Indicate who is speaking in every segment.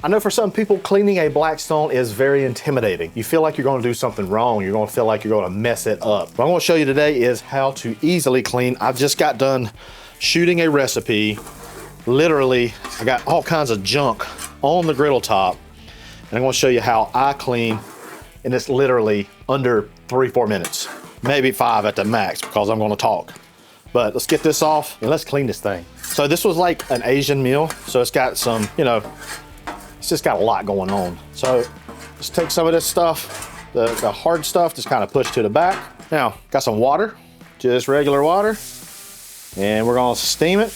Speaker 1: I know for some people, cleaning a Blackstone is very intimidating. You feel like you're gonna do something wrong. You're gonna feel like you're gonna mess it up. What I'm gonna show you today is how to easily clean. I've just got done shooting a recipe. Literally, I got all kinds of junk on the griddle top. And I'm gonna show you how I clean, and it's literally under 3-4 minutes. Maybe 5 at the max, because I'm gonna talk. But let's get this off and let's clean this thing. So this was like an Asian meal. So it's got some, you know, it's just got a lot going on. So let's take some of this stuff, the hard stuff, just kind of push to the back. Now, got some water, just regular water. And we're gonna steam it,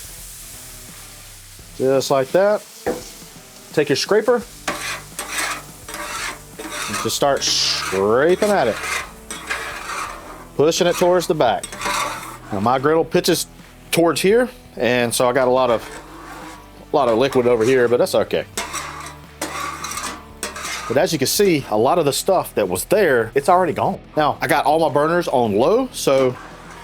Speaker 1: just like that. Take your scraper, and just start scraping at it. Pushing it towards the back. Now my griddle pitches towards here, and so I got a lot of liquid over here, but that's okay. But as you can see, a lot of the stuff that was there, it's already gone. Now, I got all my burners on low, so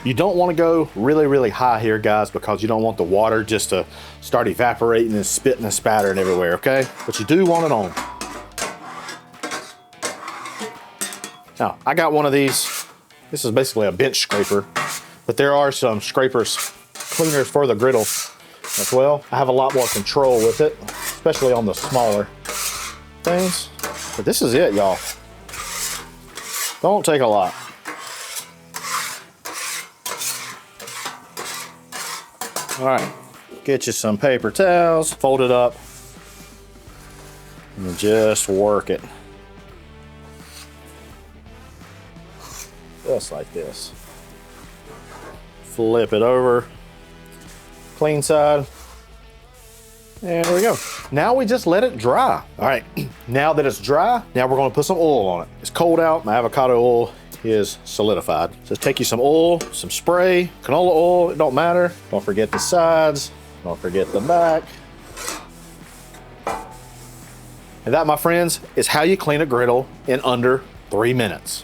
Speaker 1: you don't want to go really, really high here, guys, because you don't want the water just to start evaporating and spitting and spattering everywhere, okay? But you do want it on. Now, I got one of these. This is basically a bench scraper, but there are some scrapers, cleaners for the griddle as well. I have a lot more control with it, especially on the smaller things. But this is it, y'all. Don't take a lot. All right, get you some paper towels, fold it up, and just work it. Just like this. Flip it over, clean side. And there we go. Now we just let it dry. All right, now that it's dry, now we're gonna put some oil on it. It's cold out, my avocado oil is solidified. Just take you some oil, some spray, canola oil, it don't matter. Don't forget the sides, don't forget the back. And that, my friends, is how you clean a griddle in under 3 minutes.